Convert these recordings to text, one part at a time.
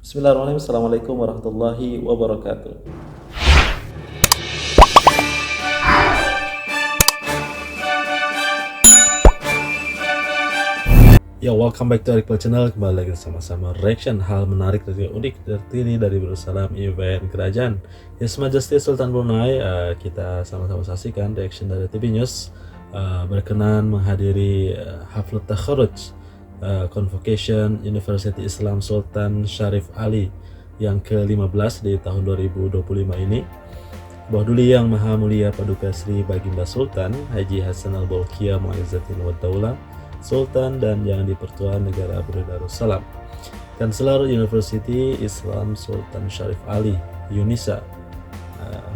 Bismillahirrahmanirrahim. Assalamualaikum warahmatullahi wabarakatuh. Ya, welcome back to Arikpal Channel. Kembali lagi sama-sama reaction hal menarik dan unik terkini dari Yerusalem event kerajaan His Majesty Sultan Brunei. Kita sama-sama saksikan reaction dari TV News. Berkenan menghadiri Haflut Takharuj Convocation University Islam Sultan Syarif Ali yang ke-15 di tahun 2025 ini. Bawah Duli Yang Maha Mulia Paduka Sri Baginda Sultan Haji Hasan Al-Bolkiah Mu'izzatin wa Daulah Sultan dan Yang di-Pertuan Negara Brunei Darussalam, Kanselar University Islam Sultan Syarif Ali Yunisa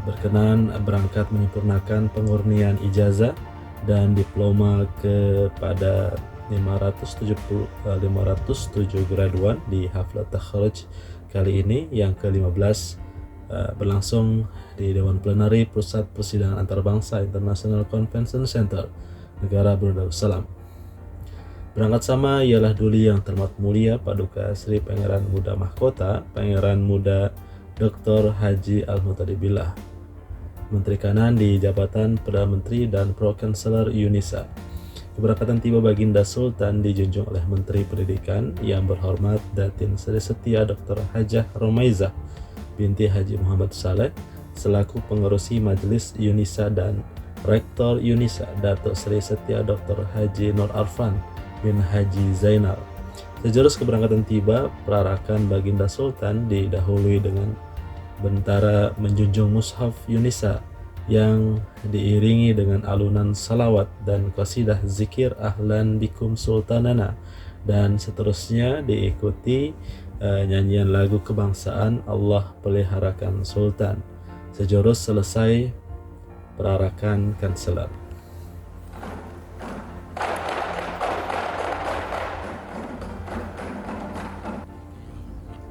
berkenan berangkat menyempurnakan pengurnian ijazah dan diploma kepada 507 graduan di Haflat Takharuj kali ini yang ke-15 berlangsung di Dewan Plenari Pusat Persidangan Antarabangsa International Convention Center Negara Brunei Darussalam. Berangkat sama ialah Duli Yang Terhormat Mulia Paduka Sri Pangeran Muda Mahkota Pangeran Muda Dr. Haji Al-Muhtadi Billah, Menteri Kanan di Jabatan Perdana Menteri dan Pro-Kanselar Yunisa. Keberangkatan tiba Baginda Sultan dijunjung oleh Menteri Pendidikan yang berhormat Datin Sri Setia Dr. Hajah Romaizah binti Haji Muhammad Saleh selaku pengerusi Majelis Yunisa dan Rektor Yunisa Datuk Sri Setia Dr. Haji Nur Arfan bin Haji Zainal. Sejurus keberangkatan tiba, perarakan Baginda Sultan didahului dengan bentara menjunjung Mushaf Yunisa yang diiringi dengan alunan salawat dan qasidah zikir Ahlan Bikum Sultanana, dan seterusnya diikuti nyanyian lagu kebangsaan Allah Peliharakan Sultan. Sejurus selesai perarakan kanselar.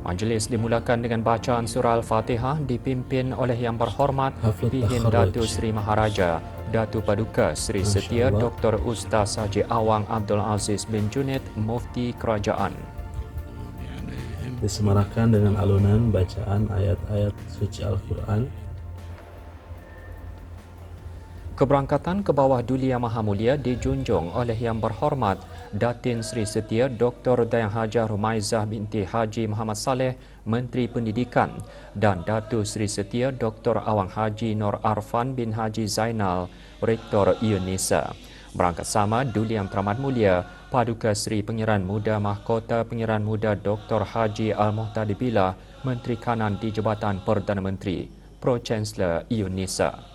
Majlis dimulakan dengan bacaan surah Al-Fatihah dipimpin oleh Yang Berhormat Bihin Datu Sri Maharaja Datu Paduka Sri Setia Dr. Ustaz Haji Awang Abdul Aziz bin Junid Mufti Kerajaan. Disemarakan dengan alunan bacaan ayat-ayat suci Al-Quran. Keberangkatan ke bawah Duli Yang Maha Mulia dijunjung oleh Yang Berhormat Datin Sri Setia Dr. Dayang Hajah Romaizah binti Haji Muhammad Saleh, Menteri Pendidikan, dan Datu Sri Setia Dr. Awang Haji Nur Arfan bin Haji Zainal, Rektor Yunisa. Berangkat sama Duli Yang Teramat Mulia Paduka Sri Pangeran Muda Mahkota Pangeran Muda Dr. Haji Al-Muhtadi Billah, Menteri Kanan di Jabatan Perdana Menteri, Pro-Chancellor Yunisa.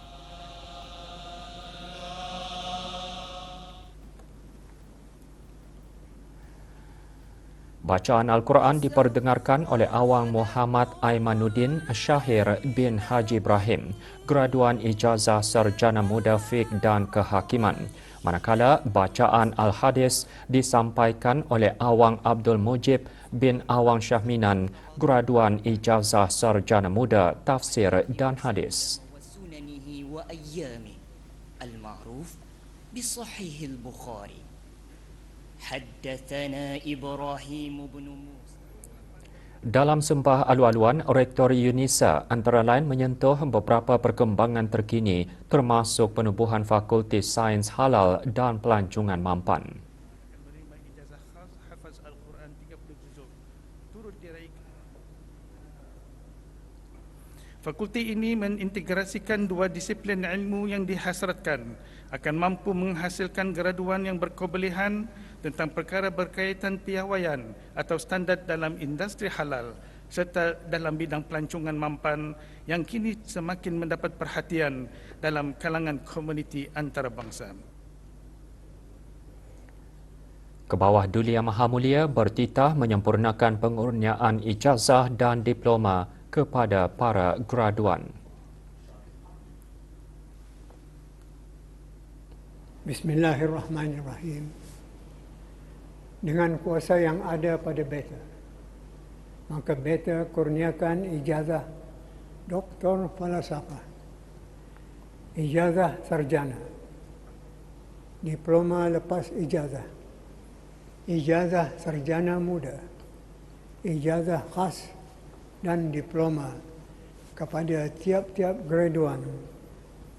Bacaan Al-Quran diperdengarkan oleh Awang Muhammad Aimanuddin Syahir bin Haji Ibrahim, graduan ijazah Sarjana Muda Fiqh dan Kehakiman. Manakala bacaan Al-Hadis disampaikan oleh Awang Abdul Mujib bin Awang Syahminan, graduan ijazah Sarjana Muda Tafsir dan Hadis. Al-Ma'ruf bi Sahih Al-Bukhari. Haddatsana Ibrahim bin Musa. Dalam sembah alu-aluan, Rektor Yunisa antara lain menyentuh beberapa perkembangan terkini termasuk penubuhan Fakulti Sains Halal dan Pelancongan Mampan. Fakulti ini mengintegrasikan dua disiplin ilmu yang dihasratkan akan mampu menghasilkan graduan yang berkebolehan tentang perkara berkaitan piawaian atau standard dalam industri halal serta dalam bidang pelancongan mampan yang kini semakin mendapat perhatian dalam kalangan komuniti antarabangsa. Kebawah Duli Yang Maha Mulia bertitah menyempurnakan pengurniaan ijazah dan diploma kepada para graduan. Bismillahirrahmanirrahim. Dengan kuasa yang ada pada beta, maka beta kurniakan ijazah Doktor Falsafah, ijazah sarjana, diploma lepas ijazah, ijazah sarjana muda, ijazah khas dan diploma kepada tiap-tiap graduan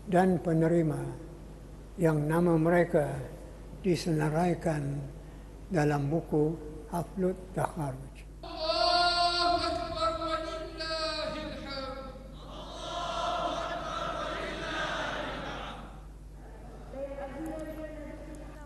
dan penerima yang nama mereka disenaraikan dalam buku Haflut Takharuj.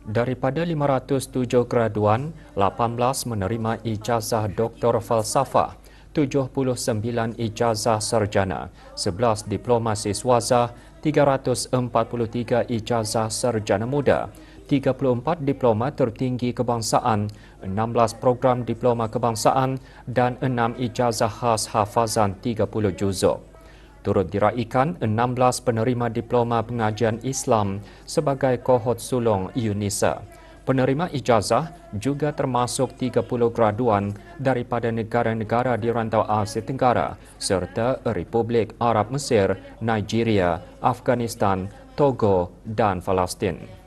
Daripada 507 graduan, 18 menerima ijazah Doktor Falsafah, 79 ijazah sarjana, 11 diploma siswaza, 343 ijazah sarjana muda, 34 diploma tertinggi kebangsaan, 16 program diploma kebangsaan dan 6 ijazah khas hafazan 30 juzuk. Turut diraikan 16 penerima diploma pengajian Islam sebagai kohort sulung UNISA. Penerima ijazah juga termasuk 30 graduan daripada negara-negara di rantau Asia Tenggara serta Republik Arab Mesir, Nigeria, Afghanistan, Togo dan Palestin.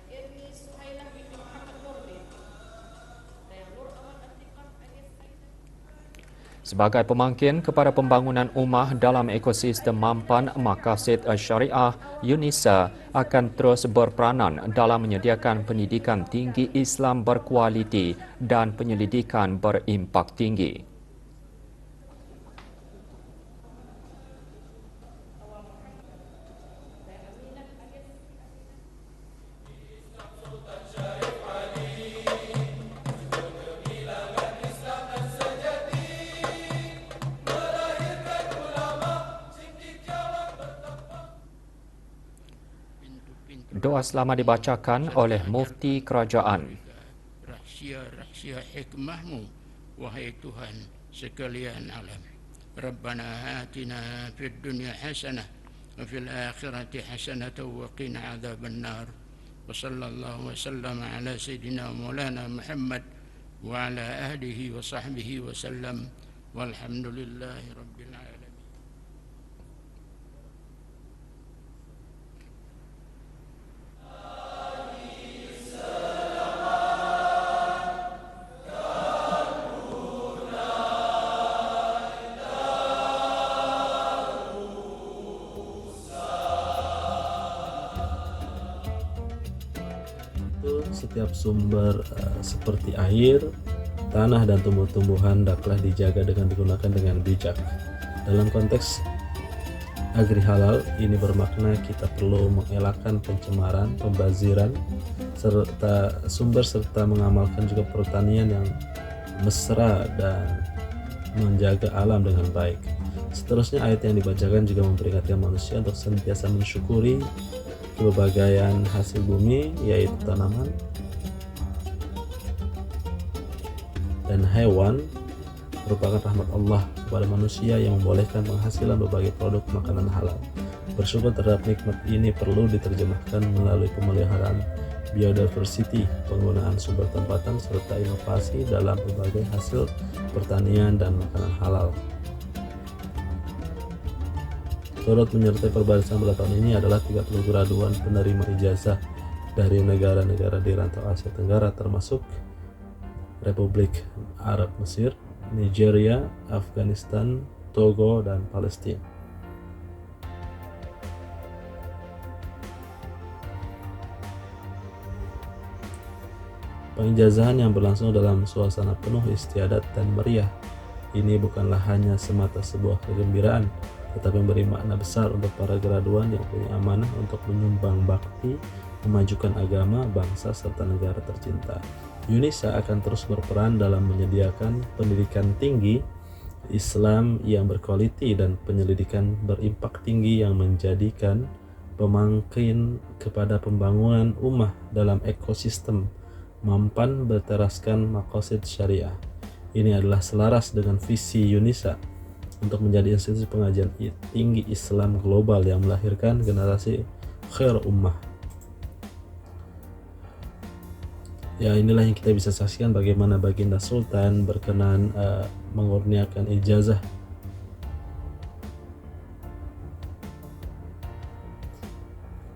Sebagai pemangkin kepada pembangunan ummah dalam ekosistem mampan maqasid syariah, UNISA akan terus berperanan dalam menyediakan pendidikan tinggi Islam berkualiti dan penyelidikan berimpak tinggi. Doa selamat dibacakan oleh Mufti Kerajaan. Rahsia-rahsia hikmahmu, wahai Tuhan sekalian alam. Rabbana atina fid dunya hasanah wa fil akhirati hasanah wa qina adzaban nar. Wa sallallahu wa sallama ala sayyidina Maulana Muhammad wa ala alihi wa sahbihi wa sallam. Walhamdulillahi rabbil alamin. Setiap sumber seperti air, tanah dan tumbuh-tumbuhan hendaklah dijaga dengan digunakan dengan bijak. Dalam konteks agri halal ini bermakna kita perlu mengelakkan pencemaran, pembaziran serta sumber serta mengamalkan juga pertanian yang mesra dan menjaga alam dengan baik. Seterusnya ayat yang dibacakan juga memperingatkan manusia untuk senantiasa mensyukuri keberbagian hasil bumi, yaitu tanaman dan hewan merupakan rahmat Allah kepada manusia yang membolehkan penghasilan berbagai produk makanan halal. Bersyukur terhadap nikmat ini perlu diterjemahkan melalui pemeliharaan biodiversity, penggunaan sumber tempatan serta inovasi dalam berbagai hasil pertanian dan makanan halal. Turut menyertai perbarisan pada tahun ini adalah 30 graduan penerima ijazah dari negara-negara di rantau Asia Tenggara termasuk Republik Arab Mesir, Nigeria, Afghanistan, Togo, dan Palestina. Pengijazahan yang berlangsung dalam suasana penuh istiadat dan meriah ini bukanlah hanya semata sebuah kegembiraan, tetapi memberi makna besar untuk para graduan yang punya amanah untuk menyumbang bakti, memajukan agama, bangsa, serta negara tercinta. UNISA akan terus berperan dalam menyediakan pendidikan tinggi Islam yang berkualiti dan penyelidikan berimpak tinggi yang menjadikan pemangkin kepada pembangunan ummah dalam ekosistem mampan berteraskan maqasid syariah. Ini adalah selaras dengan visi UNISA untuk menjadi institusi pengajian tinggi Islam global yang melahirkan generasi khair ummah. Ya, inilah yang kita bisa saksikan bagaimana Baginda Sultan berkenan mengurniakan ijazah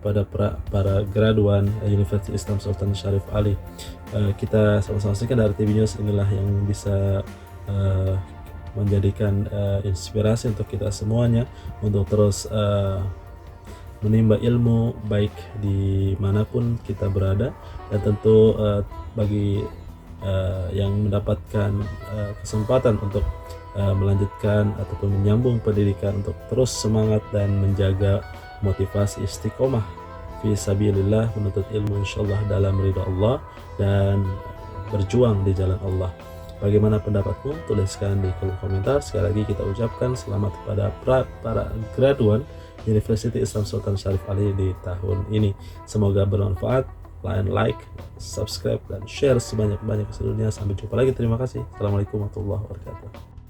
pada para graduan Universitas Islam Sultan Syarif Ali. Kita sama-sama saksikan dari TV News, inilah yang bisa menjadikan inspirasi untuk kita semuanya untuk terus menimba ilmu baik dimanapun kita berada, dan tentu bagi yang mendapatkan kesempatan untuk melanjutkan ataupun menyambung pendidikan untuk terus semangat dan menjaga motivasi istiqomah fi sabilillah, menuntut ilmu insyaallah dalam ridha Allah dan berjuang di jalan Allah. Bagaimana pendapatmu? Tuliskan di kolom komentar. Sekali lagi kita ucapkan selamat kepada para graduan University Islam Sultan Syarif Ali di tahun ini. Semoga bermanfaat. Like, subscribe, dan share sebanyak-banyak ke seluruh dunia. Sampai jumpa lagi. Terima kasih. Assalamualaikum warahmatullahi wabarakatuh.